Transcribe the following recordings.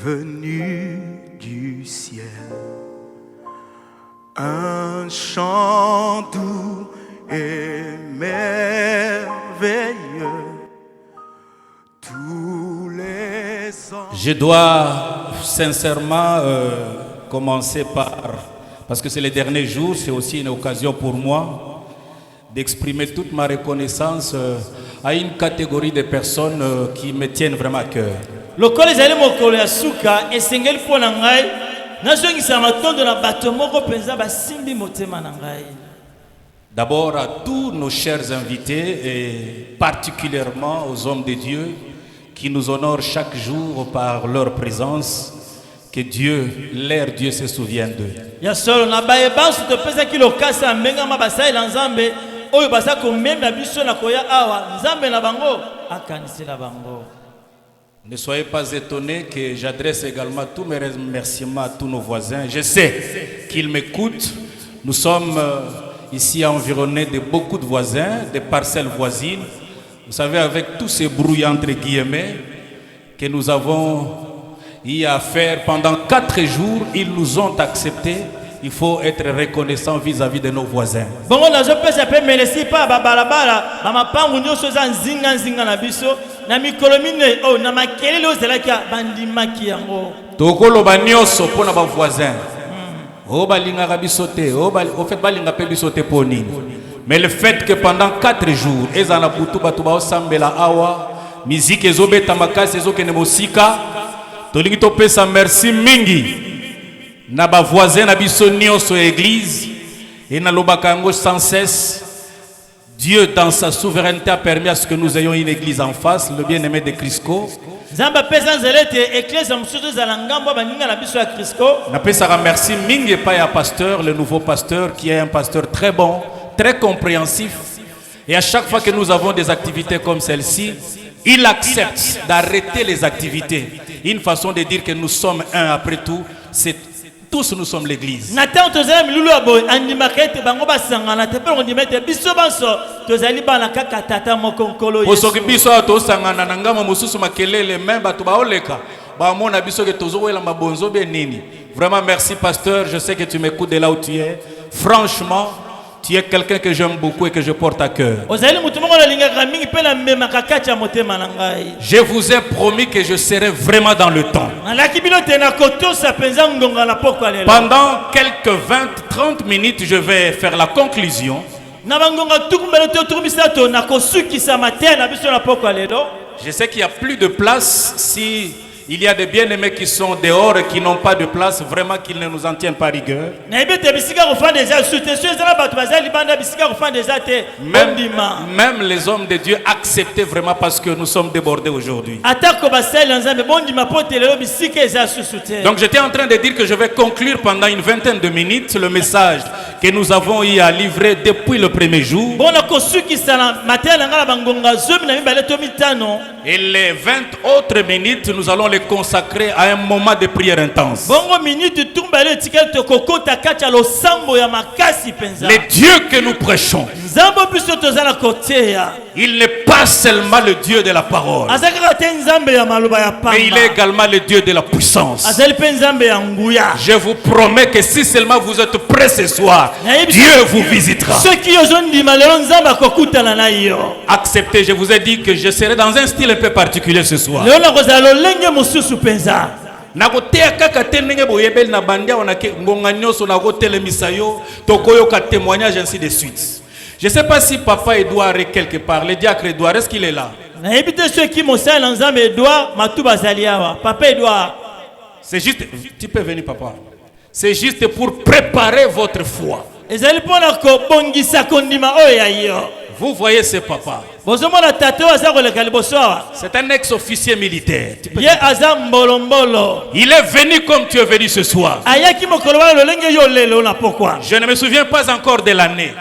venu du ciel. Un chant doux et merveilleux. Tous les anges. Je dois sincèrement commencer parce que c'est les derniers jours, c'est aussi une occasion pour moi d'exprimer toute ma reconnaissance à une catégorie de personnes qui me tiennent vraiment à cœur. D'abord à tous nos chers invités et particulièrement aux hommes de Dieu qui nous honorent chaque jour par leur présence. Que Dieu, leur Dieu se souvienne d'eux. Ne soyez pas étonnés que j'adresse également tous mes remerciements à tous nos voisins. Je sais qu'ils m'écoutent. Nous sommes ici environnés de beaucoup de voisins, de parcelles voisines. Vous savez, avec tous ces brouilles entre guillemets que nous avons eu à faire pendant 4 jours, ils nous ont acceptés. Il faut être reconnaissant vis-à-vis de nos voisins. Tokoloba nyonso pona ba voisins. O balingaka biso te, au fait balinga pe biso te po nini. Mais le fait que pendant 4 jours, ezana butu batu ba osambela awa, musique ezobeta makasi ezokene mosika, tolingi topesa merci mingi. Na ba voisin na biso nyonso église et na lobaka yango sans cesse. Dieu dans sa souveraineté a permis à ce que nous ayons une église en face, le bien-aimé de Crisco. Napesaka merci mingi pa ya pasteur, le nouveau pasteur qui est un pasteur très bon, très compréhensif. Et à chaque fois que nous avons des activités comme celle-ci, il accepte d'arrêter les activités. Une façon de dire que nous sommes un après tout, c'est tous nous sommes l'église. Vraiment merci pasteur, je sais que tu m'écoutes de là où tu es. Franchement, tu es quelqu'un que j'aime beaucoup et que je porte à cœur. Je vous ai promis que je serai vraiment dans le temps. Pendant quelques 20-30 minutes, je vais faire la conclusion. Je sais qu'il n'y a plus de place. Si il y a des bien-aimés qui sont dehors et qui n'ont pas de place, vraiment qu'ils ne nous en tiennent pas rigueur. Même les hommes de Dieu acceptaient vraiment parce que nous sommes débordés aujourd'hui. Donc j'étais en train de dire que je vais conclure pendant une vingtaine de minutes le message que nous avons eu à livrer depuis le premier jour. Et les 20 autres minutes, nous allons les consacrer à un moment de prière intense. Le Dieu que nous prêchons, il n'est pas seulement le Dieu de la parole, mais il est également le Dieu de la puissance. Je vous promets que si seulement vous êtes prêts ce soir, Dieu vous visitera. Acceptez, je vous ai dit que je serai dans un style un peu particulier ce soir. Nakotea kaka tenenge boyebel na bandia onake ngonga nyoso nakotelemisa yo tokoyoka témoignage ainsi de suite. Je ne sais pas si papa Edouard est quelque part, le diacre Edouard, est-ce qu'il est là? Papa Edouard. C'est juste, tu peux venir papa. C'est juste pour préparer votre foi. Vous voyez ce papa. C'est un ex-officier militaire. Il est venu comme tu es venu ce soir. Je ne me souviens pas encore de l'année.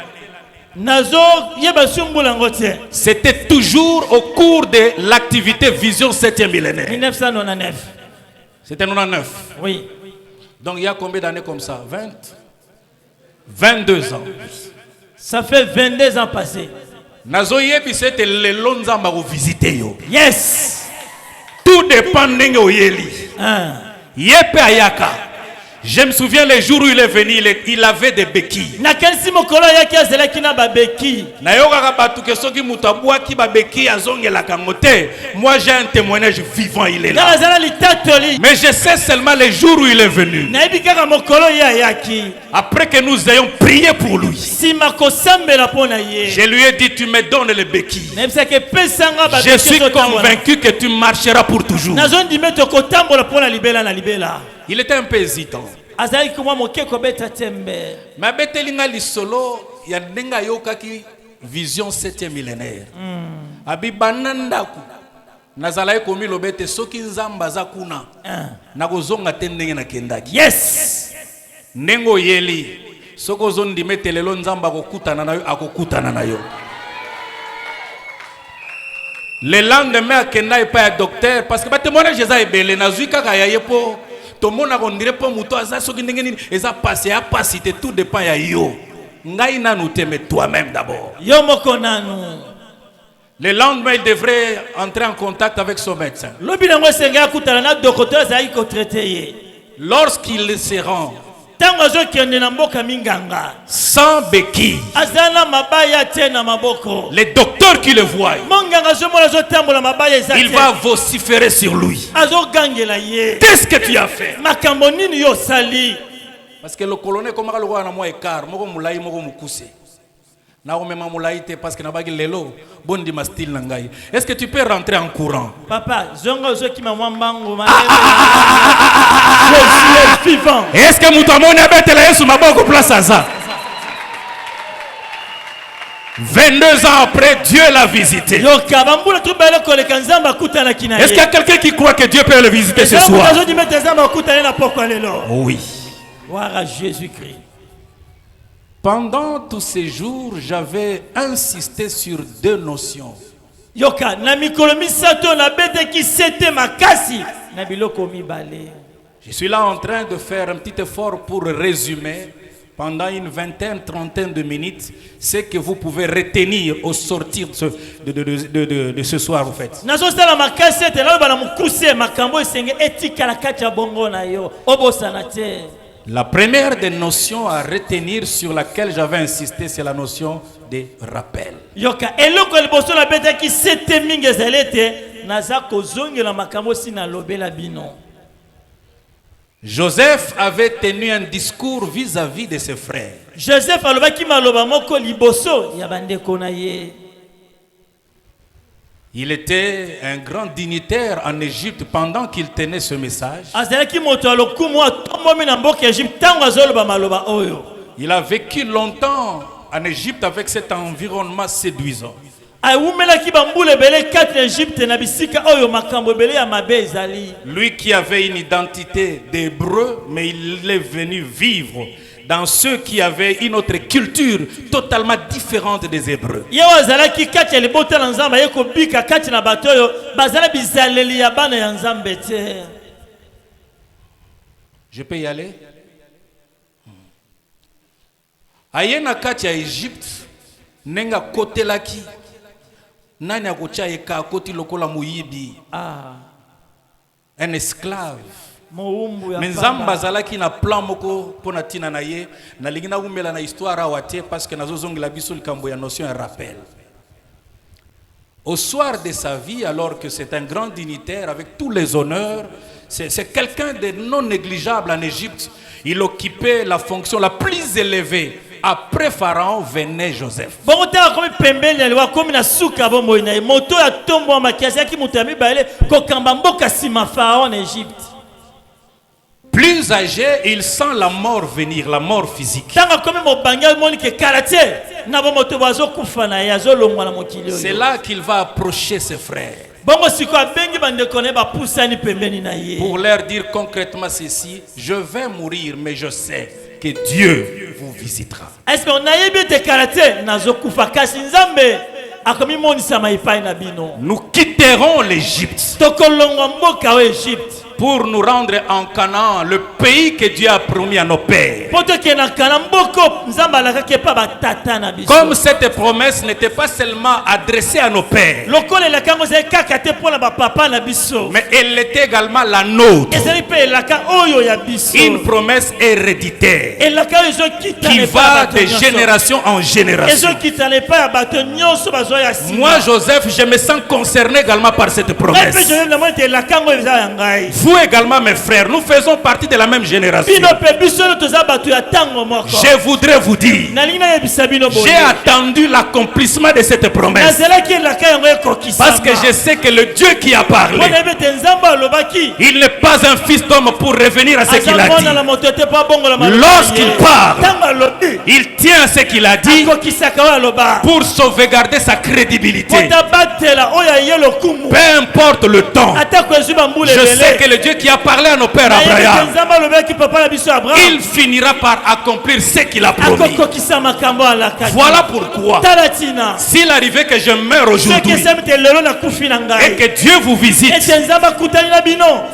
C'était toujours au cours de l'activité Vision 7e millénaire. 1999. C'était 99. Oui. Donc il y a combien d'années comme ça? 22 ans. Ça fait 22 ans passés. Yes. Tout dépend de Yepe ayaka. Je me souviens les jours où il est venu, il avait des béquilles. nakanisi mokolo ayaki azelaki na babeki Nayoka batu ke soki mutabwa ki ba béquilles azongela kangote. Moi j'ai un témoignage vivant, il est là. kaka azala litatoli Mais je sais seulement les jours où il est venu. nayebi kaka mokolo ye ayaki Après que nous ayons prié pour lui, nsima kosambela mpo na ye je lui ai dit, tu me donnes les béquilles. nayebisaki epesanga Je suis convaincu que tu marcheras pour toujours. nazondima ete okotambola mpo na libela na libela Il était un peu hésitant. azalaki komwa moke kobeta tembe Mais abetelinga lisolo ya ndenga yokaki vision 7e millénaire. Abi banandaku nazalaki komi lobete soki nzamba aza kuna nakozonga te ndenge nakendaki. yes Ndenge oyeli soki ozondima ete lelo nzamba akokutana na yo akokutana na yo. Le lendemain akenda epai ya docteur parce que batémoignage eza ebele nazwi kaka ya ye mpo tomona kondire mpo moto aza soki ndenge nini eza pasi ya pasi te, tout dépend ya yo. Ngai nanu te mais toi-même d'abord. yo moko nanu Le lendemain il devrait entrer en contact avec son médecin. lobi nango esenga akutana na dokoteur azalaki kotraite ye Lorsqu'il se rend ntango azokende na mboka minganga sans béquille, aza na mabaya te na maboko les docteurs qui le voient, monganga azomona azotambola mabaya eza il te va vociférer sur lui. azogangela ye Qu'est-ce que tu as fait? makambo nini yo osali Parce que le colonel comme le roi na moi écart, moko mulai moko mukuse. Na omema mulai te parce que na bagi lelo bondi ma style na ngai. Est-ce que tu peux rentrer en courant? papa zonga ozokima mwa mbango je suis vivant Est-ce que mutamoni abetela Yesu maboko place à ça? 22 ans après, Dieu l'a visité. yoka bambula tubele koleka nzambe akutanaki na ye Est-ce qu'il y a quelqu'un qui croit que Dieu peut le visiter ce soir? azodima ete nzambe akutane na pokwa lelo Oui. wara Jésus-Christ. Pendant tous ces jours, j'avais insisté sur deux notions. yoka na mikolo misato nabetaki sete makasi na biloko mibale Je suis là en train de faire un petit effort pour résumer pendant une vingtaine, trentaine de minutes ce que vous pouvez retenir au sortir de ce soir, en fait. nazosala makasi ete naloba na mokuse makambo esenge etikala kati ya bongo na yo obosana te. La première des notions à retenir sur laquelle j'avais insisté, c'est la notion de rappel. yoka eloko liboso nabetaki sete mingi ezali ete naza kozongela makambo si nalobela bino. Joseph avait tenu un discours vis-à-vis de ses frères. Joseph alobaki maloba moko liboso ya bandeko na ye. Il était un grand dignitaire en Égypte pendant qu'il tenait ce message. azalaki moto alokumu atombomi na mboka ya Egypte ntango azoloba maloba oyo. Il a vécu longtemps en Égypte avec cet environnement séduisant. awumelaki bambula ebele kati na Egypte na bisika oyo makambo ebele ya mabe ezali. Lui qui avait une identité d'hébreu, mais il est venu vivre dans ceux qui avaient une autre culture totalement différente des Hébreux. ye azalaki kati ya libota na nzambe ye kobika kati na bato oyo bazala bizaleli ya bana ya nzambe te. Je peux y aller? Aye na kati ya Égypte, nenga kotelaki, nani akotia eka koti lokola muyibi, un esclave. Moumbu ya Nzamba pamba. zalaki na plan moko pona tina na ye, na lingi na umela na histoire awate parce que nazo zongela biso likambo ya notion un rappel. Au soir de sa vie, alors que c'est un grand dignitaire avec tous les honneurs, c'est quelqu'un de non négligeable en Égypte. Il occupait la fonction la plus élevée. Après Pharaon venait Joseph. bongo tala komi pembeni aliwa komi na suka bomoi na ye moto ya tombo ya makiasi yaki moto ya mibale kokamba mboka nsima Farao na Egypte. Plus âgé, il sent la mort venir, la mort physique. ntango akomi mobangi amoni ke kala te na bomoto bazokufa na ye azolongwa na mokili C'est oyo. là qu'il va approcher ses frères bongo siko abengi bandeko na ye bapusani pembeni na ye pour leur dire concrètement ceci: je vais mourir, mais je sais que Dieu vous visitera. eske nayebi ete kala te nazokufa kasi nzambe akomimonisa epai na bino. Nous quitterons l'Égypte. tokolongwa mboka oyo Egypte. pour nous rendre en Canaan, le pays que Dieu a promis à nos pères. Comme cette promesse n'était pas seulement adressée à nos pères, mais elle était également la nôtre. Une promesse héréditaire qui va de génération en génération. Moi, Joseph, je me sens concerné également par cette promesse. Vous également, mes frères, nous faisons partie de la même génération. Je voudrais vous dire, j'ai attendu l'accomplissement de cette promesse. Parce que je sais que le Dieu qui a parlé, il n'est pas un fils d'homme pour revenir à ce qu'il a dit. Lorsqu'il parle, il tient à ce qu'il a dit pour sauvegarder sa crédibilité. Peu importe le temps, je sais que le Dieu qui a parlé à nos pères Abraham, il finira par accomplir ce qu'il a promis. Voilà pourquoi, s'il arrivait que je meure aujourd'hui et que Dieu vous visite,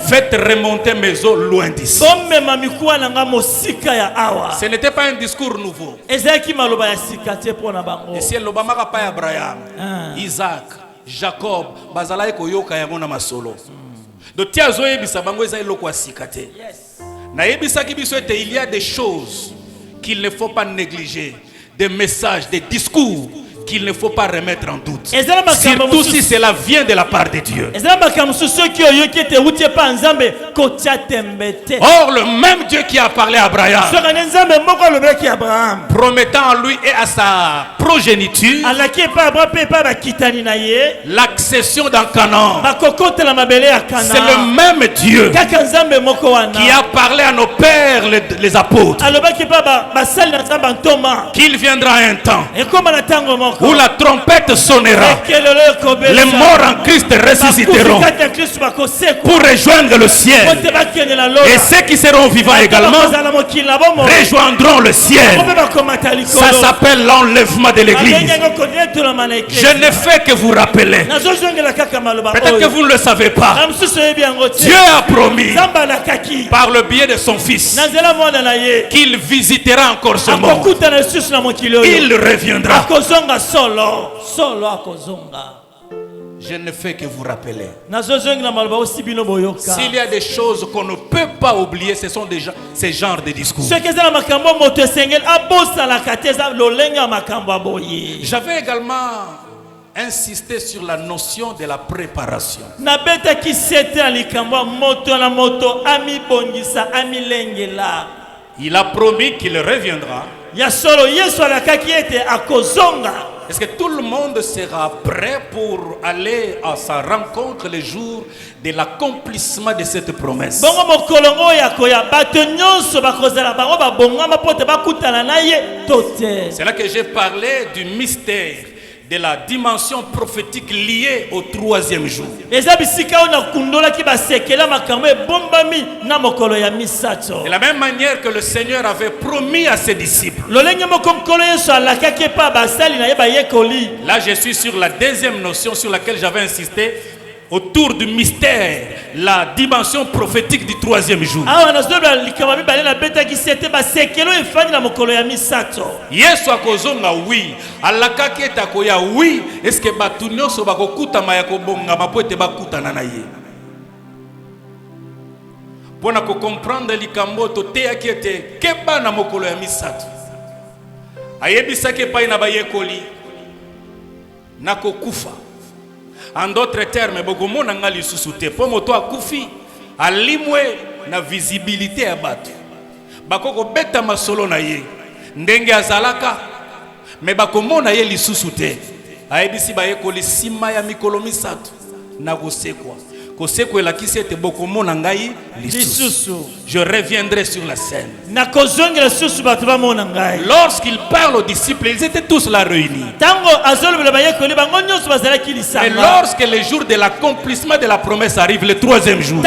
faites remonter mes eaux loin d'ici. Ce n'était pas un discours nouveau. Et si le Obama pas Abraham, Isaac, Jacob, bazala koyoka yango na masolo. Donc tiazo yebisa bango eza eloko asikate. Na yebisa ki biso ete il y a des choses qu'il ne faut pas négliger, des messages, des discours qu'il ne faut pas remettre en doute. Surtout si cela vient de la part de Dieu. Or, le même Dieu qui a parlé à Abraham, promettant à lui et à sa progéniture l'accession dans Canaan, c'est le même Dieu qui a parlé à nos pères, les apôtres, qu'il viendra un temps où la trompette sonnera, les morts en Christ ressusciteront pour rejoindre le ciel, et ceux qui seront vivants également rejoindront le ciel. Ça s'appelle l'enlèvement de l'église. Je ne fais que vous rappeler, peut-être que vous ne le savez pas, Dieu a promis par le biais de son fils qu'il visitera encore ce monde. Il reviendra. Je ne fais que vous rappeler. S'il y a des choses qu'on ne peut pas oublier, ce sont déjà ces genres de discours. J'avais également insisté sur la notion de la préparation. Il a promis qu'il reviendra. Est-ce que tout le monde sera prêt pour aller à sa rencontre le jour de l'accomplissement de cette promesse? C'est là que j'ai parlé du mystère de la dimension prophétique liée au troisième jour. De la même manière que le Seigneur avait promis à ses disciples. Là, je suis sur la deuxième notion sur laquelle j'avais insisté, autour du mystère, la dimension prophétique du troisième jour. Yesu akozonga oui, alakaki etakoya oui, est-ce que batu nyonso bakokutama ya kobongama po ete bakutana na ye? Pona ko comprendre likambo to teyaki ete keba na mokolo ya misato. Ayebisaki epai na bayekoli na kokufa. En d'autres termes, bokomona nga lisusu te po moto akufi alimwe na visibilité ya batu. Bakoko beta masolo na ye ndenge azalaka, me bakomona ye lisusu te. Ayebisi bayekoli sima ya mikolo misato na kosekwa. Kosekwa elakisi ete bokomona ngai lisusu. Je reviendrai sur la scène. Lorsqu'il parle aux disciples, ils étaient tous là réunis. Et lorsque le jour de l'accomplissement de la promesse arrive, le troisième jour,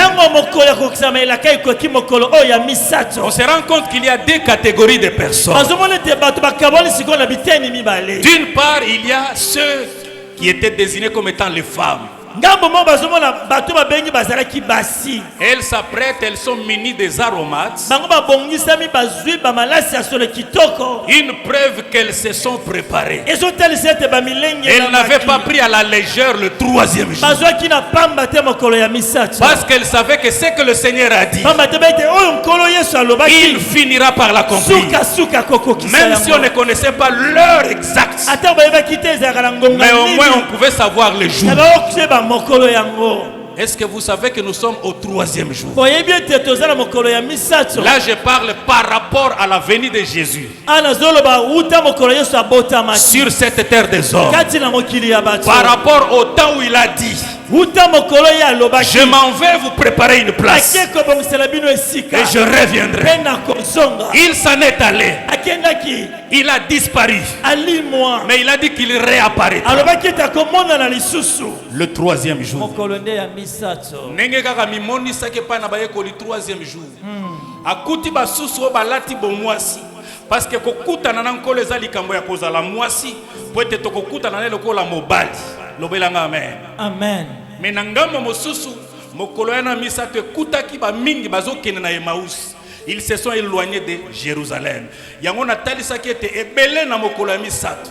on se rend compte qu'il y a deux catégories de personnes. D'une part, il y a ceux qui étaient désignés comme étant les femmes. ngambo mo bazomona bato babengi bazalaki basi Elles s'apprêtent, elles sont munies des aromates. bango babongisami bazwi bamalasi ya solo kitoko Une preuve qu'elles se sont préparées. ezotalisa ete bamilenge Elles n'avaient pas pris à la légère le troisième jour. bazwaki na pamba te mokolo ya misato Parce qu'elles savaient que ce que le Seigneur a dit, pamba te baite oyo nkolo yesu alobaki il finira par l'accomplir. sukasuka kokokisa Même si on ne connaissait pas l'heure exacte. ata bayebaki te ezalaka na ngonga Mais au moins on pouvait savoir le jour. na baokuyeba mokolo yango. Est-ce que vous savez que nous sommes au troisième jour? boyebi ete toza na mokolo ya misato Là je parle par rapport à la venue de Jésus ana zoloba uta mokolo yesu abotamaki sur cette terre des hommes. kati na mokili ya bato Par rapport au temps où il a dit, uta mokolo ye alobaki je m'en vais vous préparer une place ake kobongisela bino esika et je reviendrai. mpe na kozonga Il s'en est allé, akendaki il a disparu, alimwa mais il a dit qu'il réapparaîtra alobaki ete akomonana lisusu le troisième jour. mokolo nde ya misato Ndenge kaka mimonisaki epai na bayekoli troisième jour akuti basusu oyo balati bomwasi parce que kokutana na nkolo eza likambo ya kozala mwasi po ete tokokutana na lokola mobali lobelanga amen. amen Me na ngambo mosusu mokolo ya na misato ekutaki bamingi bazokende na Emmaüs. Ils se sont éloignés de Jérusalem. Yango natalisaki ete ebele na mokolo ya misato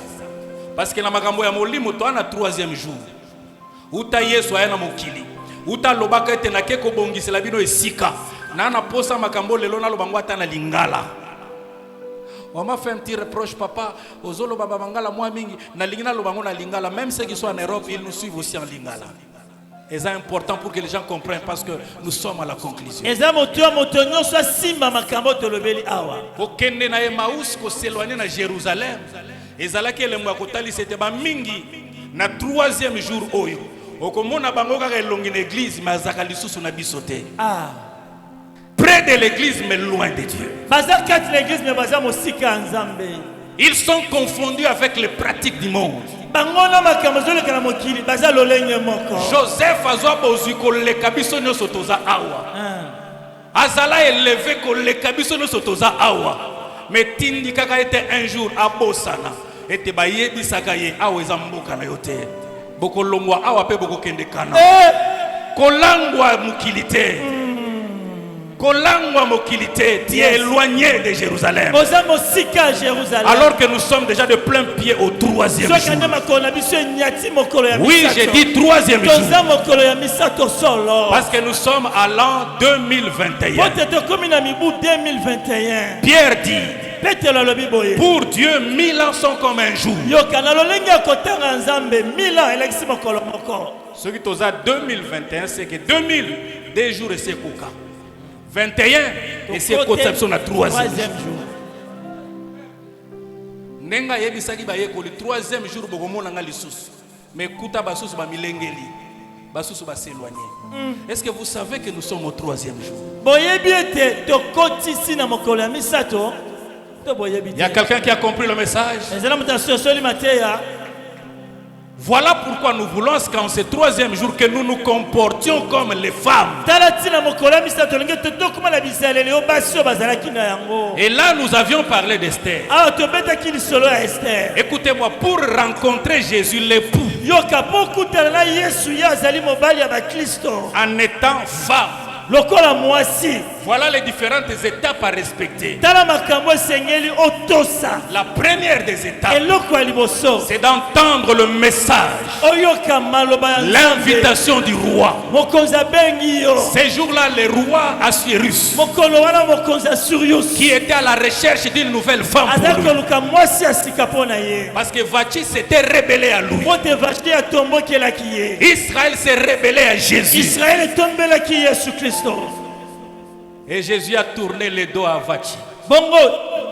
parce que na makambo ya molimo to na troisième jour uta Yesu aya na mokili uta lobaka ete nake kobongisela bino esika na posa makambo lelo na lobango ata na lingala. On m'a fait un petit reproche, papa. Ozolo baba mangala moi mingi na lingala lobango na lingala. Même ceux qui sont en Europe, ils nous suivent aussi en lingala. Et c'est important pour que les gens comprennent parce que nous sommes à la conclusion. eza moto ya moto nyonso asimba makambo tolobeli awa Kokende na Emmaüs ko s'éloigner na Jérusalem. Ezalaki elembo ya kotalisa ete bamingi na troisième jour oyo. Okomona bango kaka elongi na église mais azaka lisusu na biso te. Près de l'église mais loin de Dieu. baza kati na eglise me baza mosika ya nzambe Ils sont confondus avec les pratiques du monde. bango na makambo ezoleka na mokili baza lolenge moko Joseph azwa bozwi koleka biso nyonso toza awa. Azala élevé koleka biso nyonso toza awa. Mais tindi kaka ete un jour abosana ete bayebisaka ye awa eza mboka na yo te. Bokolongwa awa pe bokokende kana. Kolangwa mokili te. Kolangwa mokili te. Tu es éloigné de Jérusalem. boza mosika ya Jérusalem Alors que nous sommes déjà de plein pied au troisième soki nde jour. makolo na biso enyati mokolo ya Oui, j'ai dit troisième jour. toza mokolo ya misato solo Parce que nous sommes à l'an 2021. po te tokomi na mibu 2021 Pierre dit, petelo alobi boye pour Dieu, 1000 ans sont comme un jour. yoka na lolenge ya kotanga nzambe 1000 ans elekisi mokolo moko Ce qui est à 2021, c'est que 2000, des jours et c'est coca. 21, et c'est conception à troisième jour. Nenga yebisaki bayeko le troisième jour bokomona nga lisusu. Mais kuta basusu ba milengeli. Basusu ba s'éloigner. Est-ce que vous savez que nous sommes au troisième jour? boyebi ete tokotisi na mokolo ya misato to boyebi Il y a quelqu'un qui a compris le message? ezala moto asosoli mateya Voilà pourquoi nous voulons qu'en ce troisième jour que nous nous comportions comme les femmes. tala ntina mokolo ya misato olenge totokoma na bizaleli oyo basi oyo bazalaki na yango Et là, nous avions parlé d'Esther. awa tobetaki lisolo ya ester Écoutez-moi, pour rencontrer Jésus, l'époux, yoka mpo okutana na yesu ye azali mobali ya baklisto en étant femme, lokola mwasi voilà les différentes étapes à respecter. tala makambo esengeli otosa La première des étapes, eloko ya liboso c'est d'entendre le message, oyoka maloba ya nzambe l'invitation du roi. mokonzi abengi yo Ces jours-là, le roi Assuérus, mokolo wana mokonzi asurius qui était à la recherche d'une nouvelle femme azali pour lui, koluka mwasi ya sika mpo na ye parce que Vachi s'était rebellé à lui. mpo te vashite atombokelaki ye Israël s'est rebellé à Jésus. israele etombelaki yesu kristo Et Jésus a tourné le dos à Vachi. bongo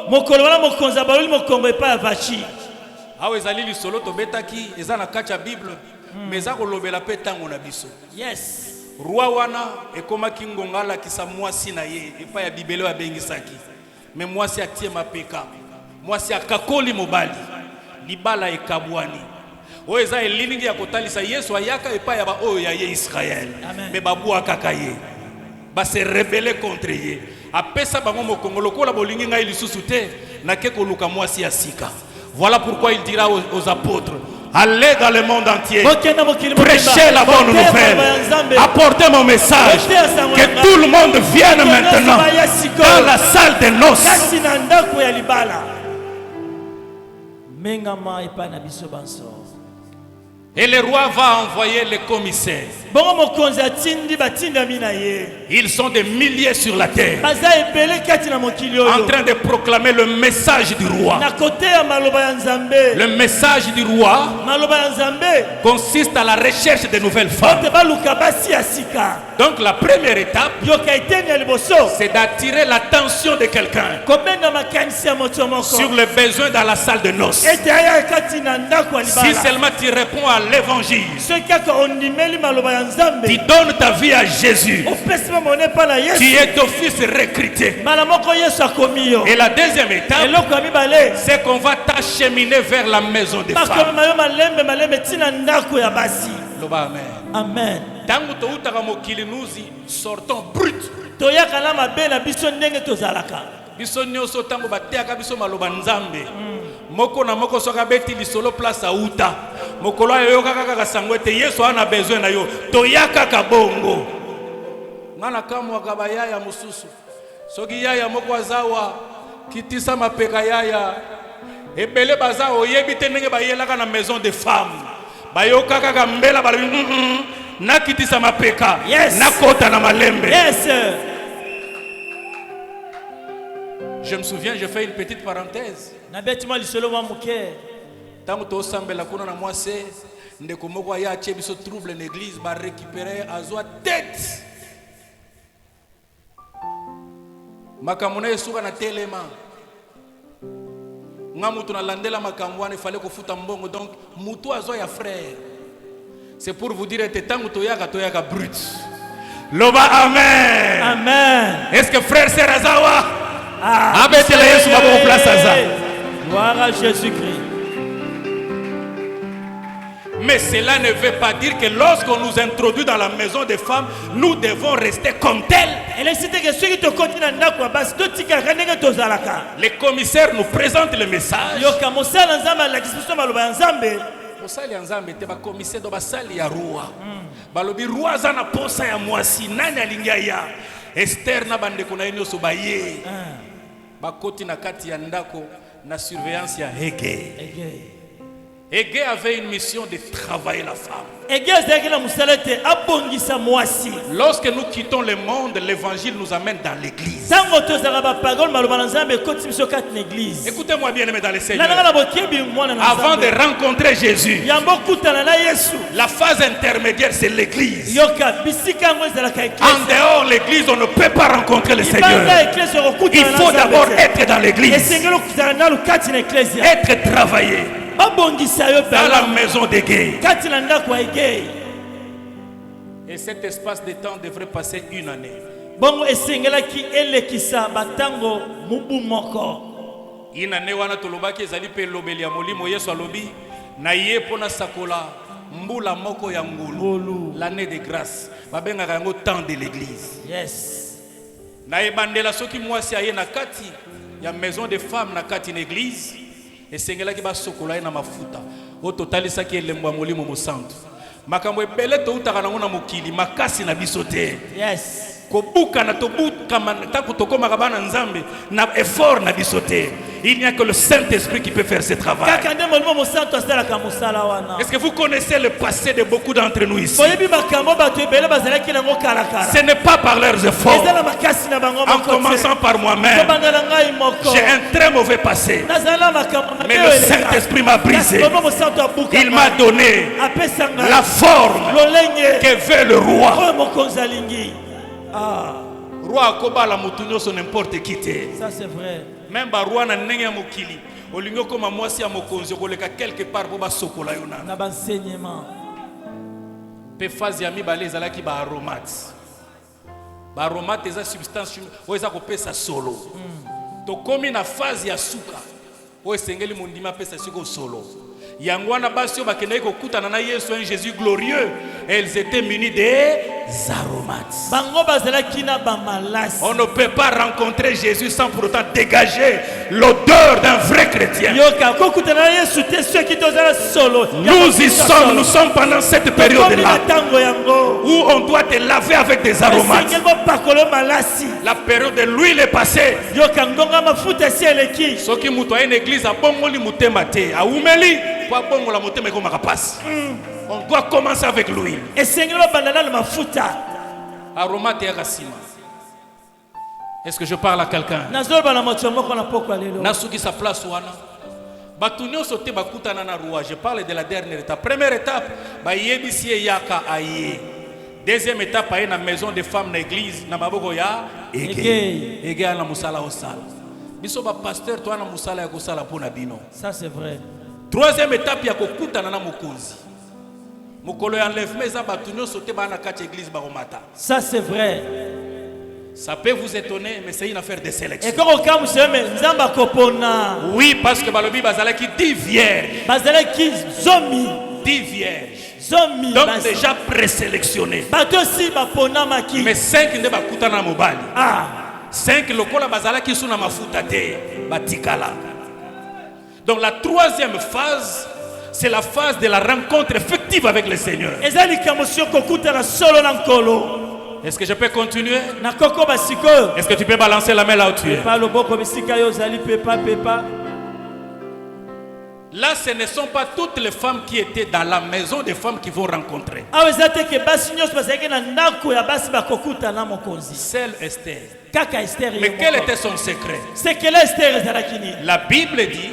mokolo wana mokonzi abaloli mokongo epai ya vachi Awa ezali lisolo tobetaki eza na kati ya Bible, mais eza kolobela pe tango na biso. yes Roi wana ekomaki ngonga alakisa mwasi na ye epai ya bibele abengisaki. Mais mwasi atie mapeka. Mwasi akakoli mobali. Libala ekabwani. Oyo eza elilingi ya kotalisa Yesu ayaka epai ya ba oyo ya ye Israël. Mais babwaka kaye. Ba se rebeller contre ye. Apesa bango mokongo lokola bolingi ngai lisusu te nake koluka mwasi ya sika. Voilà pourquoi il dira aux apôtres, Allez dans le monde entier. Bokenda mokili Prêchez la bonne Bokenda nouvelle. Nzambe. Apportez mon message. Que tout le monde vienne maintenant dans la salle de noces. Kasi na ndako ya libala. Mengama epa na biso banso. Et le roi va envoyer les commissaires. Bongo mokonzi atindi batindami na ye. Ils sont des milliers sur la terre. Baza ebele kati na mokili oyo. En train de proclamer le message du roi. Na kote ya maloba ya Nzambe. Le message du roi Maloba ya Nzambe. consiste à la recherche de nouvelles femmes. Ote baluka basi ya sika. Donc la première étape, Yoka eteni ya liboso. c'est d'attirer l'attention de quelqu'un Kobenga makanisi ya moto moko. sur les besoins dans la salle de noces. Ete aya kati na ndako ya libala. Si seulement tu réponds à l'évangile, Soki kaka ondimeli maloba ya Nzambe. tu donnes ta vie à Jésus, Opesi mone pa na Yesu. tu es d'office recruté. Mbala moko Yesu akomi yo. Et la deuxième étape, Eloko ya mibale. c'est qu'on va t'acheminer vers la maison des femmes. Bakomema yo malembe tina ndako ya basi. Loba amen. Amen. Tango toutaka mokili nuzi sortons brut. Toyaka na mabe na biso ndenge tozalaka. Biso nyonso tango bateaka biso maloba Nzambe. Moko na moko soka beti lisolo place a uta. Mokolo yo kaka kaka sango ete Yesu ana besoin na yo. Toyaka ka bongo. Ngana kamwa kaba yaya mususu. Soki yaya moko azawa kitisa mapeka yaya. Ebele baza oyebi te ndenge bayelaka na maison de femmes. Bayoka kaka mbela balobi na kitisa mapeka. Yes. Na kota na malembe. Yes. Je me souviens, je fais une petite parenthèse. Na betima lisolo wa muke. Tango to sambela kuna na mwase ndeko moko ya atie biso trouble en église ba récupérer azwa tête. Makamona esuka na telema. Ngamutu na landela makamwana il fallait ko futa mbongo donc mutu azwa ya frère. C'est pour vous dire que tango to yaka brut. Loba amen. Amen. Est-ce que frère Serazawa abetela Yesu ba bon place aza. Gloire à Jésus-Christ. Mais cela ne veut pas dire que lorsqu'on nous introduit dans la maison des femmes, nous devons rester comme tels. Les commissaires nous présentent le message. Mosali Nzambe te ba commissaire do basali ya roi. Balobi roi za na posa ya mwasi nani alingia ya. Esther na bandeko na yenyo baye. Bakoti na kati ya ndako na surveillance ya Hege. Hege avait une mission de travailler la femme. Lorsque nous quittons le monde, l'évangile nous amène dans l'église. Écoutez-moi bien, aimés dans le Seigneur. Avant de rencontrer Jésus, la phase intermédiaire, c'est l'église. En dehors de l'église, on ne peut pas rencontrer le Seigneur. Il faut d'abord être dans l'église. Être travaillé. Dans la maison des gays. Et cet espace de temps devrait passer une année. Une année wana tolobaki ezali pe lobeli ya molimo Yesu alobi na ye pona sakola mbula moko ya ngulu l'année de grâce babengaka yango temps de l'église. Yes. Na ebandela soki mwasi aye na kati ya maison de femmes na kati na église esengelaki basokola ye na mafuta o totalisaki elembo ya molimo mosantu makambo ebele toutaka nango na mokili makasi na biso te. Yes. Kobuka na tobuka mantaku tokomaka bana nzambe na effort na biso te. Il n'y a que le Saint-Esprit qui peut faire ce travail. Est-ce que vous connaissez le passé de beaucoup d'entre nous ici? Ce n'est pas par leurs efforts. En commençant par moi-même, j'ai un très mauvais passé. Mais le Saint-Esprit m'a brisé. Il m'a donné la forme que veut le roi. Roi akobala mutu nyonso n'importe qui te. Ça c'est vrai. Même ba roi na ndenge ya mokili olingo koma mwasi ya mokonzi koleka quelque part po basokola yo na. Na enseignement. Pe phase ya mibale ezalaki ba aromate. Ba aromate eza substance oyo eza kopesa solo. To komi na phase ya suka oyo esengeli mondima pesa siko solo. Yango wana basi yo bakendaki kokutana na Yesu un Jésus glorieux. Elles étaient munies de aromates. bango bazalaki na bamalasi. On ne peut pas rencontrer Jésus sans pour autant dégager l'odeur d'un vrai chrétien. yoka kokutana na Yesu te soki tozala solo. Nous sommes pendant cette période-là où on doit te laver avec des aromates. La période de l'huile est passée. yoka ngonga mafuta si eleki. Soki muto a une église a bongoli mutema te a umeli kwa bongola mutema ko makapasi. On doit commencer avec l'huile. Esengelo bandana na mafuta. Aromate ya kasima. Est-ce que je parle à quelqu'un? Nazolba na moto moko na poko lelo. Nasuki sa place wana. Batunyo sote bakutana na roi. Je parle de la dernière étape. Première étape, ba yebisi yaka aye. Deuxième étape, aye na maison de femmes na église na maboko ya ege. Ege na musala osala. Biso ba pasteur to na musala ya kosala pona bino. Ça c'est vrai. Troisième étape ya kokutana na mokonzi. Mokolo ya enlèvement za batunyo sote ba na kati église ba romata. Ça c'est vrai. Ça peut vous étonner, mais c'est une affaire de sélection. Oui, parce que Balobi bazalaki 10 vierges. Bazalaki zomi. 10 vierges. Zomi. Donc déjà présélectionnés. Mais 5 ne bakutana mobali. 5 lokola bazalaki suna mafuta te batikala. Donc la troisième phase, c'est la phase de la rencontre effective avec le Seigneur. Est-ce que je peux continuer? Est-ce que tu peux balancer la main là où tu es? Là, ce ne sont pas toutes les femmes qui étaient dans la maison des femmes qui vont rencontrer. Seule Esther. Mais quel était son secret? La Bible dit,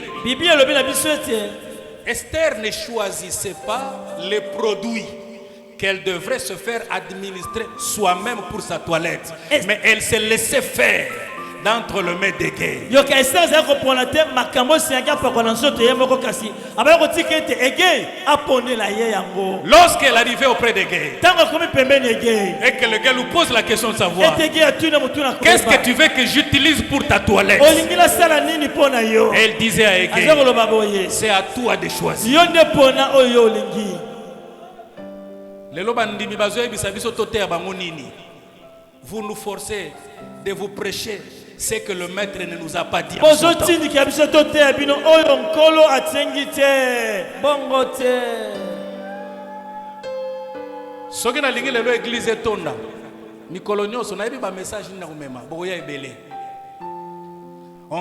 Esther ne choisissait pas les produits qu'elle devrait se faire administrer soi-même pour sa toilette. Mais elle se laissait faire d'entre le mains d'Égé. Lorsqu'elle arrivait auprès d'Égé et que le gars lui pose la question de savoir qu'est-ce que tu veux que j'utilise pour ta toilette, elle disait à Égé, c'est à toi de choisir. Vous nous forcez de vous prêcher ce que le maître ne nous a pas dit. On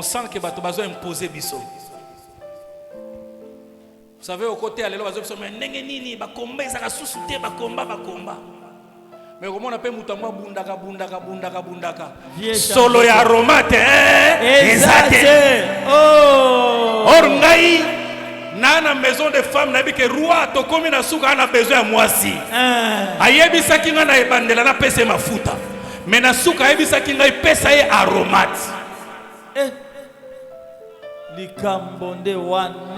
sent que bato bazo imposer biso. Vous savez, au côté, alléluia, mais comment on appelle Moutamwa bundaka. Solo ya aromate, exacte. Or ngai, na maison de femme, nabi ke roi to komi na suka na besoin moi si. Ayebi sakinga na ebandela na pese mafuta. Mais na suka ayebi sakinga pesa ye aromate.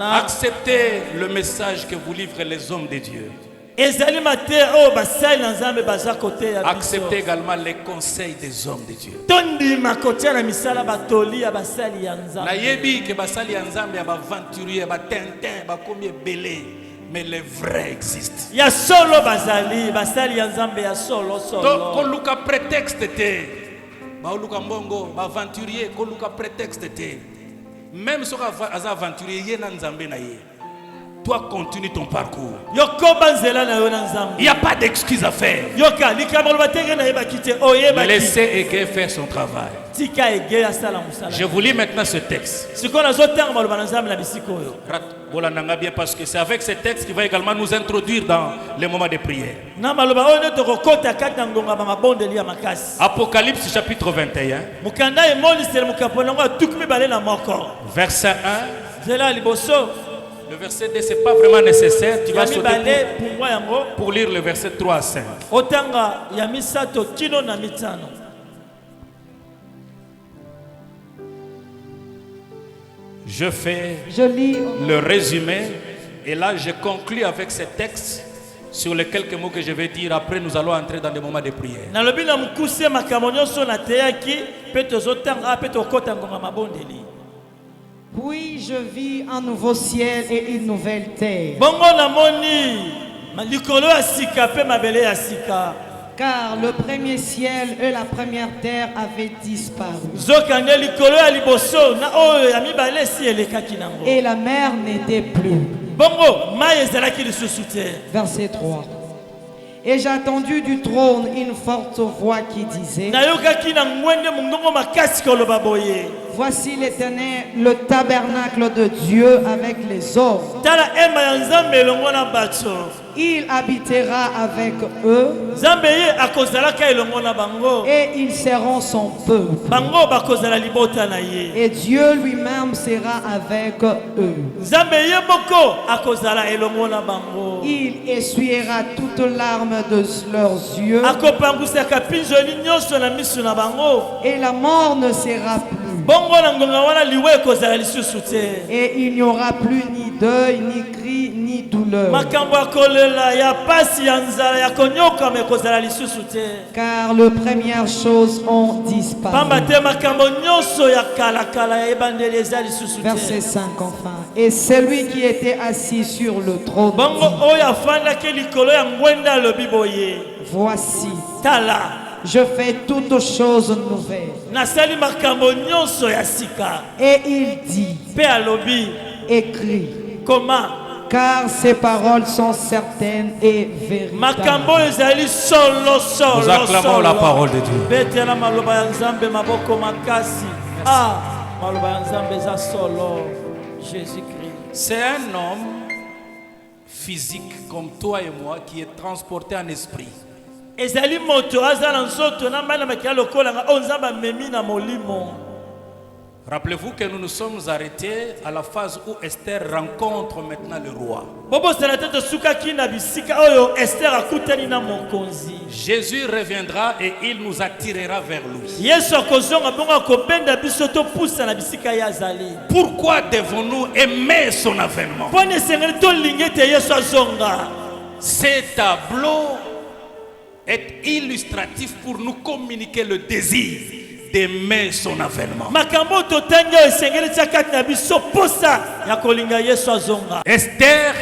Acceptez le message que vous livrent les hommes de Dieu. Acceptez également les conseils des hommes de Dieu. Nayebi que basali anzambe abaventurier batintin bakomi belé, mais les vrais existent. Ya solo bazali basali anzambe ya solo. Donc koluka prétexte te. Ba luka mbongo baventurier koluka prétexte te. Même si tu es aventurier, toi continue ton parcours. Il n'y a pas d'excuse à faire. Laissez Égé faire son travail. Je vous lis maintenant ce texte. Bien parce que c'est avec ce texte qui va également nous introduire dans les moments de prière. Apocalypse chapitre 21. Verset 1. Le verset 2, ce n'est pas vraiment nécessaire. Tu vas sauter pour lire le verset 3 à 5. Je lis le résumé et là je conclus avec ces textes sur les quelques mots que je vais dire. Après nous allons entrer dans des moments de prière. Oui, je vis un nouveau ciel et une nouvelle terre. car le premier ciel et la première terre avaient disparu. Et la mer n'était plus. Verset 3. Et j'ai entendu du trône une forte voix qui disait: voici l'Éternel, le tabernacle de Dieu avec les hommes. Il habitera avec eux et ils seront son peuple. Et Dieu lui-même sera avec eux. Il essuiera toute larme de leurs yeux et la mort ne sera plus. Et il n'y aura plus ni deuil, ni cri, ni douleur. Car les premières choses ont disparu. Verset 5 enfin. Et celui qui était assis sur le trône dit: voici, je fais toutes choses nouvelles. Et il dit: écris, car ces paroles sont certaines et véritables. Nous acclamons la parole de Dieu. C'est un homme physique comme toi et moi qui est transporté en esprit. Rappelez-vous que nous nous sommes arrêtés à la phase où Esther rencontre maintenant le roi. Jésus reviendra et il nous attirera vers lui. Pourquoi devons-nous aimer son avènement? Ces tableaux est illustratif pour nous communiquer le désir d'aimer son avènement. Esther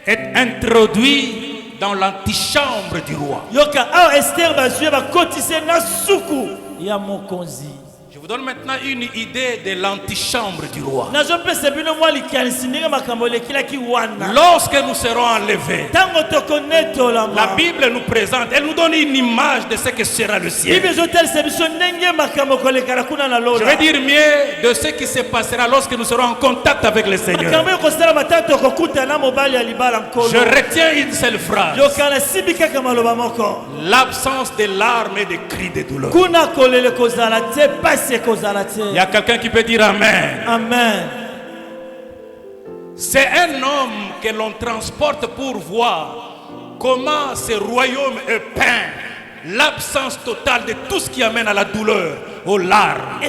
est introduit dans l'antichambre du roi. Je vous donne maintenant une idée de l'antichambre du roi. Lorsque nous serons enlevés, la Bible nous présente, elle nous donne une image de ce que sera le ciel. Je vais dire mieux de ce qui se passera lorsque nous serons en contact avec le Seigneur. Je retiens une seule phrase: l'absence de larmes et de cris de douleur. Il y a quelqu'un qui peut dire Amen. Amen. C'est un homme que l'on transporte pour voir comment ce royaume est peint. L'absence totale de tout ce qui amène à la douleur, aux larmes.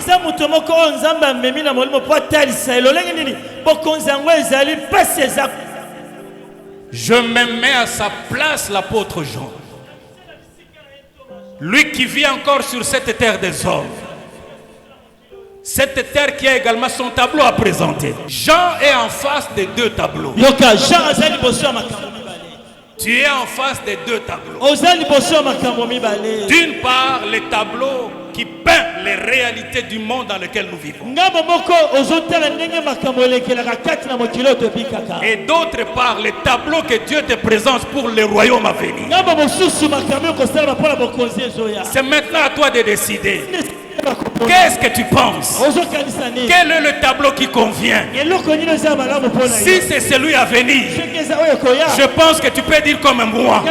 Je me mets à sa place, l'apôtre Jean. Lui qui vit encore sur cette terre des hommes. Cette terre qui a également son tableau à présenter. Jean est en face des deux tableaux. Tu es en face des deux tableaux. D'une part, les tableaux qui peint les réalités du monde dans lequel nous vivons. Et d'autre part, les tableaux que Dieu te présente pour le royaume à venir. C'est maintenant à toi de décider. Qu'est-ce que tu penses? Quel est le tableau qui convient? Si c'est celui à venir, je pense que tu peux dire comme moi: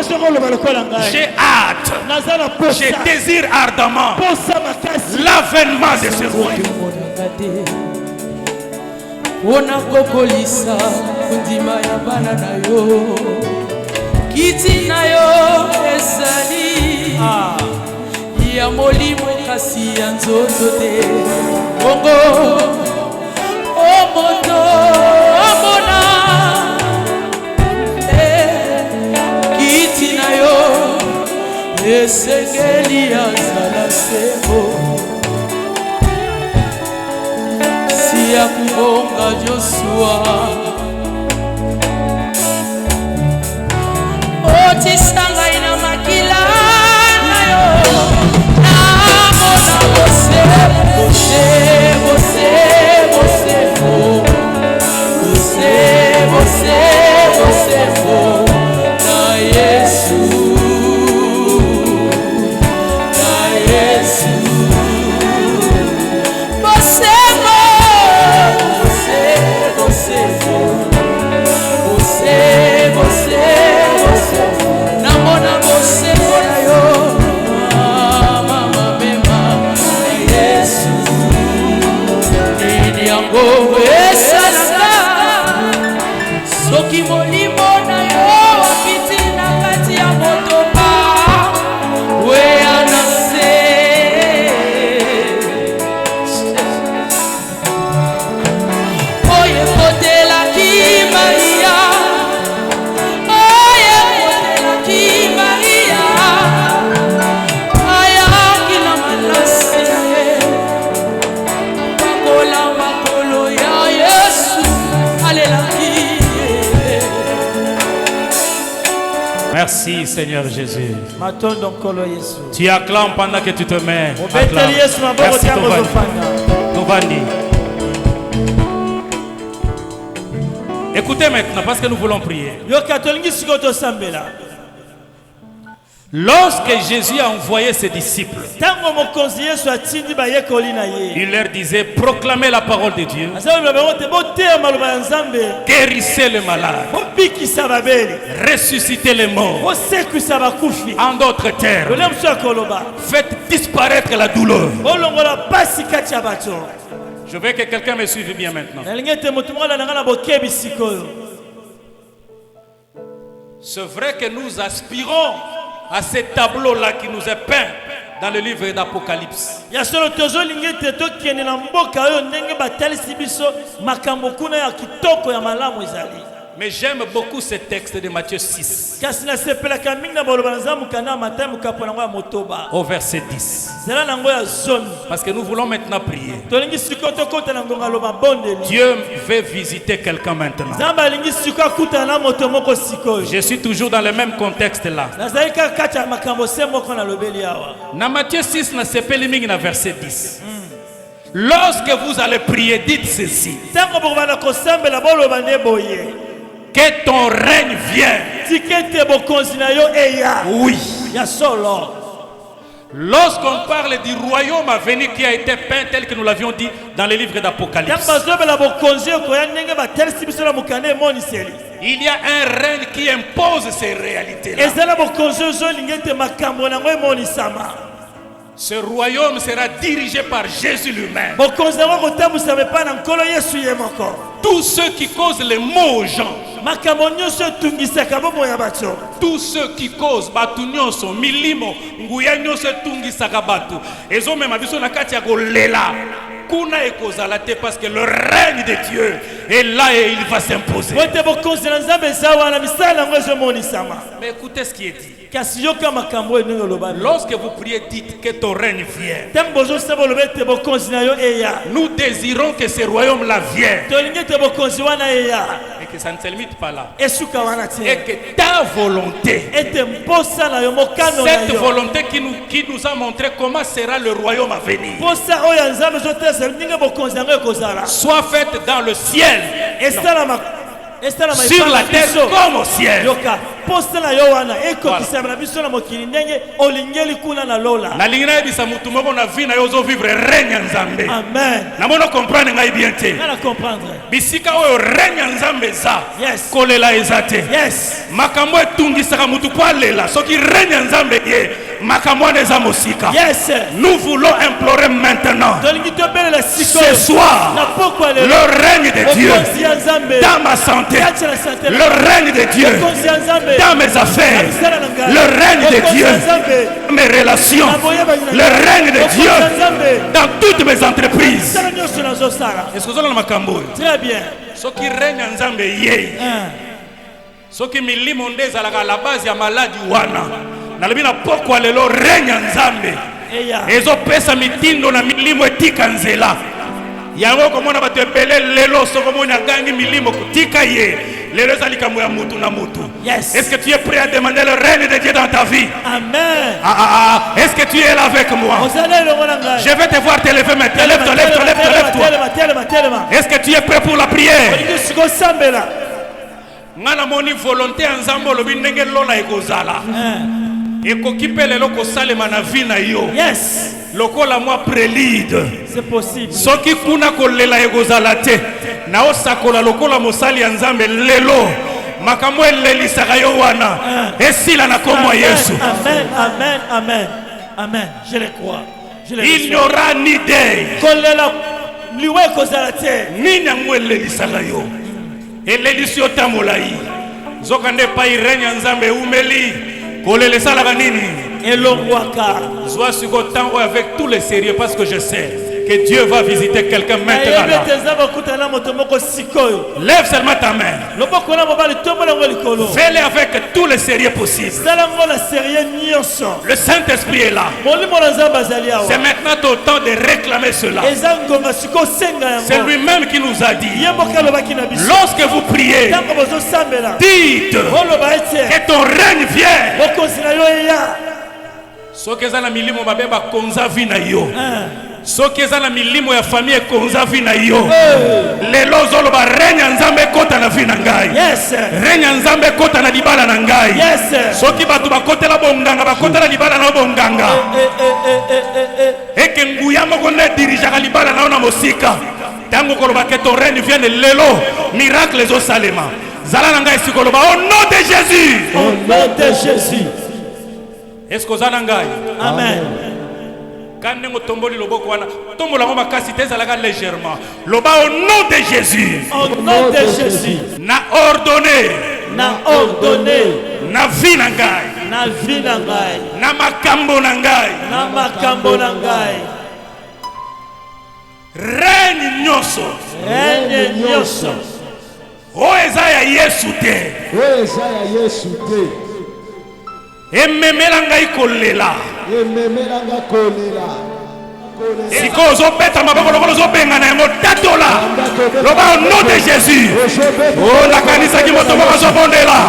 j'ai hâte, je désire ardemment l'avènement de ce roi. Ya molimo kasi ya nzoto te bongo omoto omona kiti na yo esengeli azala sebo si ya kubonga Joshua otisanga ina makila Merci Seigneur Jésus. Matondo nkolo Yesu. Tu acclames pendant que tu te mets. Obeteli Yesu maboko Merci tango zofanda. Tovandi. Écoutez maintenant parce que nous voulons prier. Yo katolingi sikoto sambela. Lorsque Jésus a envoyé ses disciples, Tango mokonzi Yesu atindi ba yekoli na ye. il leur disait proclamez la parole de Dieu, Asabe ba bote bote maloba ya Nzambe. guérissez les malades, Bobikisa babeli. ressuscitez les morts. Bosekwisa bakufi. En d'autres termes, Lolem so koloba. faites disparaître la douleur. Bolongola pasi kati ya bato. Je veux que quelqu'un me suive bien maintenant. Nalingete mutu mwana na ngana bokebi sikoyo. C'est vrai que nous aspirons à ce tableau-là qui nous est peint dans le livre d'Apocalypse. Ya solo tozo lingete to kende na mboka oyo ndenge batalisi biso makambo kuna ya kitoko ya malamu ezali. Mais j'aime beaucoup ce texte de Matthieu 6, Kasi na sepelaka mingi na boloba nzamu kana matamu kapo na ngo ya motoba. au verset 10. Zela na ngo ya zone. Parce que nous voulons maintenant prier. Tolingi sikoto kota na ngonga loba bondeli. Dieu veut visiter quelqu'un maintenant. Zamba lingi siko kuta na moto moko sikoyo. Je suis toujours dans le même contexte là. Nazali ka kati ya makambo se moko na lobeli awa. Dans Matthieu 6, na sepeli mingi na verset 10. Lorsque vous allez prier, dites ceci. Tango bokobana kosambela boloba nde boye. Que ton règne vienne. Tikete bokonzi na yo eya. Oui. Ya solo. Lorsqu'on parle du royaume à venir qui a été peint tel que nous l'avions dit dans le livre d'Apocalypse, il y a un règne qui impose ces réalités-là. Ce royaume sera dirigé par Jésus lui-même. Tous ceux qui causent les maux aux gens, tous ceux qui causent batu nyonso milimo nguya nyonso tungisaka batu ezo mema biso na kati ya kolela kuna ekozala te parce que le règne de Dieu est là et il va s'imposer. Mais écoutez ce qui est dit. Lorsque vous priez, dites que ton règne vienne. Nous désirons que ce royaume-là vienne. Et que ça ne se limite pas là. Et que ta volonté, cette volonté qui nous a montré comment sera le royaume à venir, soit faite dans le ciel, sur la terre comme au ciel. Nalingina ebisa mutu moko na vie na yo zo vivre règne nzambe. Amen. Na mono comprendre ngai bien te. Bisika oyo règne nzambe za. Kolela ezate. Yes. Makambo etungisaka mutu po alela soki règne nzambe ye. Makambo neza mosika. Yes. Nous voulons implorer maintenant. Ce soir, le règne de Dieu dans ma santé, le règne de Dieu dans mes affaires, le règne de Dieu dans mes relations, le règne de Dieu dans toutes mes entreprises. Est-ce que vous avez makambo? Très bien. Ce qui règne nzambe ye. Ce qui milimo ndezalaka la base ya maladi wana. Nalobi na pokwa lelo règne nzambe. Ezo pesa mitindo na milimo etika nzela. Yango komona bato ebele lelo soko mona gangi milimo kutika ye. Lelo zalikambo ya mutu na mutu. Yes. Est-ce que tu es prêt à demander le règne de Dieu dans ta vie? Amen. Est-ce que tu es là avec moi? Je vais te voir te lever maintenant. Lève-toi, lève-toi, lève-toi, lève-toi. Est-ce que tu es prêt pour la prière? Ngana moni volonté nzambo lobi ndenge lola ekozala. Ekoki pe lelo kosalema na vie na yo. Yes. Lokola moi prélude. C'est possible. Soki kuna kolela ekozala te. Na osakola lokola mosali ya nzambe lelo. Makambo elelisaka yo wana. Esila na kombo Yesu. Amen, amen, amen. Amen. Je le crois. Il n'y aura ni deuil. Kolela liwe kozala te. Ni nyango elelisaka yo. Elelisi yo tamolai. Zokande pa irenya nzambe umeli. Kolele salaka nini? Elongwaka. Sois sur tango avec tout le sérieux parce que je sais que Dieu va visiter quelqu'un maintenant là. Lève seulement ta main. Fais-le avec tout le sérieux possible. Le Saint-Esprit est là. C'est maintenant ton temps de réclamer cela. C'est lui-même qui nous a dit, lorsque vous priez, dites que ton règne vienne. Soki eza na milimo babeba konza vina yo. Soki eza na milimo ya famille konza vina yo. Lelo zoloba renya nzambe kota na vina ngai. Renya nzambe kota na libala na ngai. Soki batu bakotela bonganga bakotela libala na bonganga. Eke nguya moko ne dirija libala na mosika. Tango koloba que ton règne vienne lelo miracle zo salema. Zala na ngai sikoloba au nom de Jésus. Au nom de Jésus. Est-ce que vous avez Amen. Quand nous tombons loboko wana, tombola ngoma kasi tezalaka légèrement. Loba au nom de Jésus. Au nom de Jésus. Na ordonné. Na ordonné. Na vie na ngai. Na vie na ngai. Na makambo na ngai. Na makambo na ngai. Règne nyoso. Règne nyoso. O ezaya Yesu te. O ezaya Yesu te. Ememela ngai kolela. Ememela kolela. Siko ozobeta maboko lokolo ozobengana yango tatola. Loba au nom de Jésus. Oh la kanisa ki moto moko azobondela.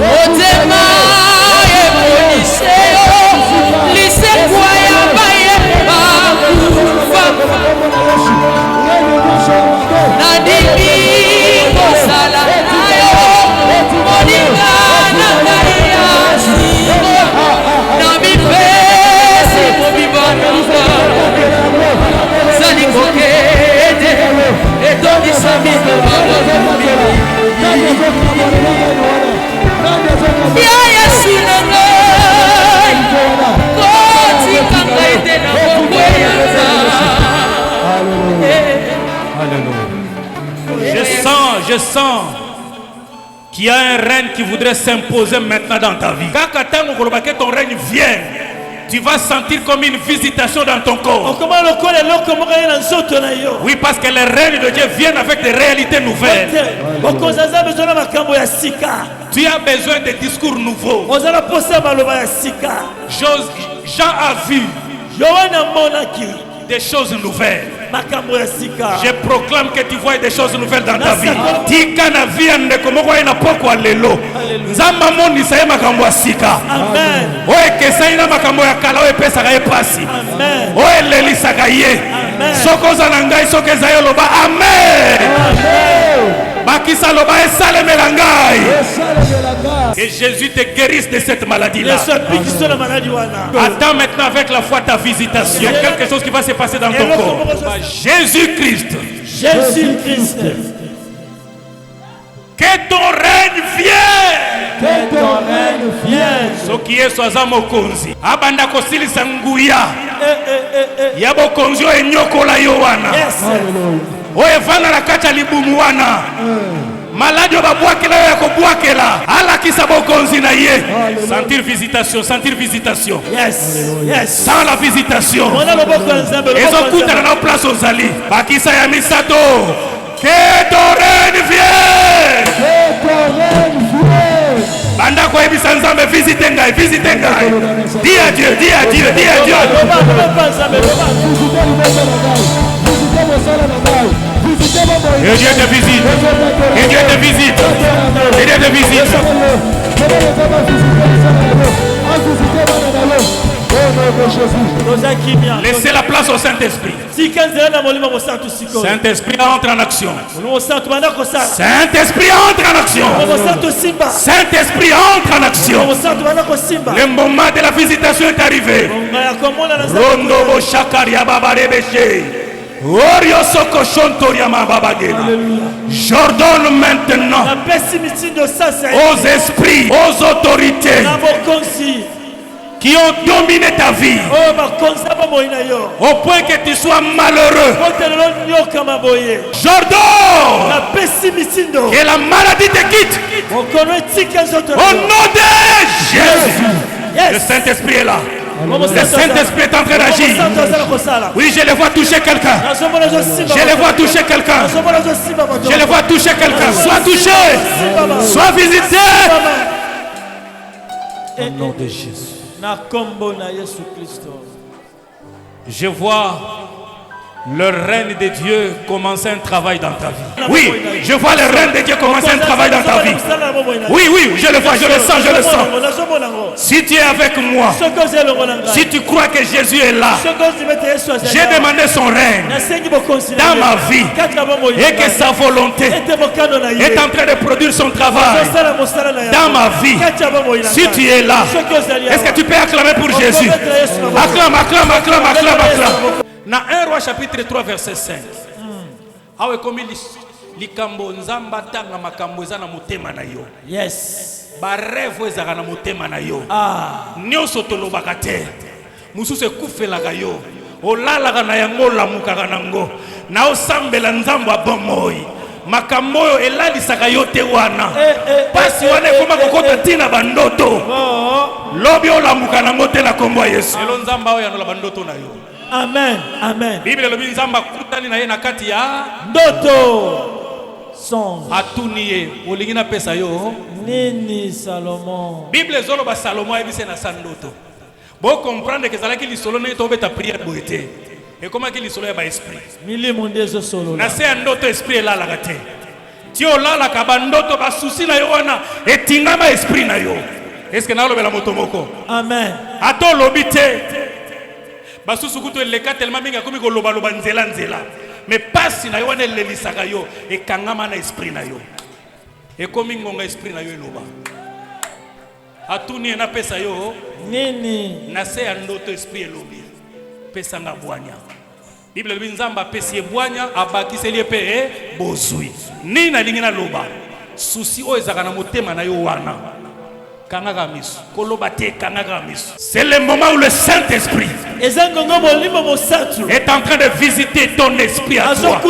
Otema ebolise lisekwa ya bayeba nadimi kosala nayo moninga na ngai ya singo na mipesi mobibananga zalikokende etondisa mino ya Yesu na ngai kotika ngai te na bongo ya Je sens qu'il y a un règne qui voudrait s'imposer maintenant dans ta vie. Quand ton règne vient, tu vas sentir comme une visitation dans ton corps. Oui, parce que le règne de Dieu vient avec des réalités nouvelles. Tu as besoin de discours nouveaux. Jean a vu des choses nouvelles. Je proclame que tu vois des choses nouvelles dans ta vie. Tika na vie ande komoko ina poko lelo. Nzamba moni saye makambo asika. Amen. Oye kesaina makambo ya kala oye pesa ka epasi. Amen. Oye lelisa ka ye. Soko za ngai soko za yo loba amen. Amen. Bakisa loba esale melangai. Que Jésus te guérisse de cette maladie-là. Attends maintenant avec la foi ta visitation. Il y a quelque chose qui va se passer dans ton corps. Jésus-Christ. Jésus-Christ. Que ton règne vienne. Que ton règne vienne. Ce qui est soza mokonzi. Abanda kosilisa nguya. Ya bokonzi o enyokola yo wana. O evana la kacha libumu wana. Malade va boire que là kobwakela ala kisa bokonzi na ye. Sentir visitation, sentir visitation. Yes, yes. Sans la visitation. Ezokuta na place ozali. Bakisa ya misato. Que ton règne vienne. Que ton règne vienne. Banda ko ebisa nzambe visite ngai, visite ngai. Dis à Dieu, dis à Dieu, dis à Dieu. Et Dieu te visite. Et Dieu te visite. Et Dieu te visite. Laissez la place au Saint-Esprit. Saint-Esprit entre en action. Saint-Esprit entre en action. Saint-Esprit entre en action. Le moment de la visitation est arrivé. Rondo bo shakaria babarebeche. J'ordonne maintenant aux esprits, aux autorités qui ont dominé ta vie, au point que tu sois malheureux. J'ordonne que la maladie te quitte. Au nom de Jésus. Le Saint-Esprit est là. Le Saint-Esprit est en train d'agir. Oui, je le vois toucher quelqu'un. Je le vois toucher quelqu'un. Je le vois toucher quelqu'un. Sois touché. Sois visité. Au nom de Jésus. Je vois le règne de Dieu commencer un travail dans ta vie. Oui, je vois le règne de Dieu commencer un travail dans ta vie. Oui, oui, je le vois, je le sens, je le sens. Si tu es avec moi, si tu crois que Jésus est là, j'ai demandé son règne dans ma vie et que sa volonté est en train de produire son travail dans ma vie. Si tu es là, est-ce que tu peux acclamer pour Jésus? Acclame, acclame, acclame, acclame, acclame. Dans 1 Roi chapitre 3 verset 5. Awe komi likambo nzamba tanga makambo eza na motema na yo. Yes. Ba rêve ezaka na motema na yo. Nyonso tolobaka te. Mususu ekufelaka yo. Olalaka na yango lamukaka nango. Na osambela nzambo abomoi. Makambo oyo elalisaka yo te wana. Pasi wana ekoma kokota tina bandoto. Lobi olamuka nango te na kombo ya Yesu. Elo nzamba oyo yanola bandoto na yo. Amen, amen. Bible lobi nzamba kutani na ye na kati ya ndoto songe atuni ye olingi na pesa yo nini Salomon. Bible zoloba Salomon ayebise na sandoto. Bo comprendre que ezalaki lisolo na ye tobeta prière boye te. Ekomaki lisolo ya ba esprit. Milimo nde ezosolola. Na se ya ndoto esprit elalaka te. Ti olalaka bandoto basusi na yo wana etingama esprit na yo. Est-ce que nalobela moto moko? Amen. Ato lobi te. Basusu kutu eleka tellement mingi akomi koloba loba nzela nzela. Mais pasi na yo wana elelisaka yo ekangama na esprit na yo. Ekomi ngonga esprit na yo eloba. Atuni na pesa yo nini na se ya ndoto esprit elobi. Pesa nga bwanya. Bible lobi nzamba pesi e bwanya abakiseli epe bozui. Nini na lingi na loba. Susi o ezaka na motema na yo wana. C'est le moment où le Saint-Esprit est en train de visiter ton esprit à toi.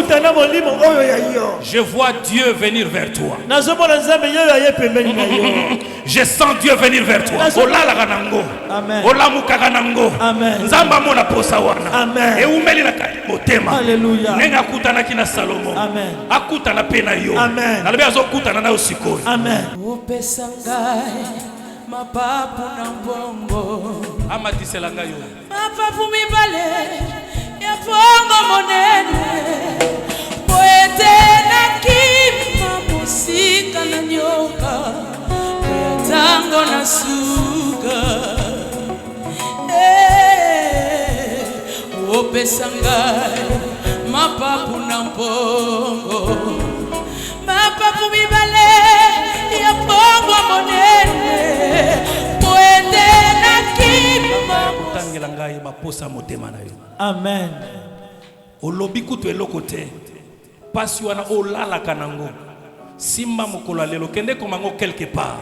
Je vois Dieu venir vers toi. Je sens Dieu venir vers toi. Amen. Amen. Alléluia. Amen. Mapapu na mbongo amatiselanga yo mapapu mibale ya bongo monene poete na kima musika na nyoka ya tango na suga opesanga mapapu na mbongo mapapu mibale ya bongo monene poete na kima kutangela ngai baposa motema na yo. Amen. Olobi kutu eloko te pasi wana olalaka nango simba mokolo lelo kende komango quelque part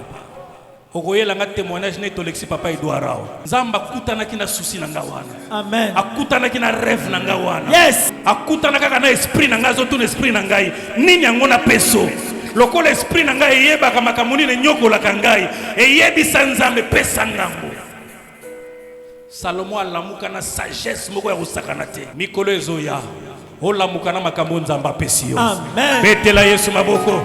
okoyela nga témoignage ne tolexi papa Edouard nzamba kutanaki na susi na nga wana. Amen. Akutanaki na rêve na nga wana. Yes. Akutanaka kana esprit na nga zo tuna esprit na ngai nini yango na peso lokola esprit na ngai eyebaka makambo nini nyokolaka ngai eyebisa nzambe pesa ngambo. Salomo alamuka na sagesse moko ya kosakana te mikolo ezoya olamuka na makambo nzamba apesi yo. Amen. Betela Yesu maboko.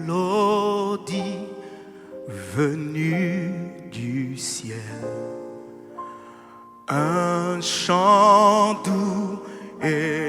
Mélodie venue du ciel, un chant doux et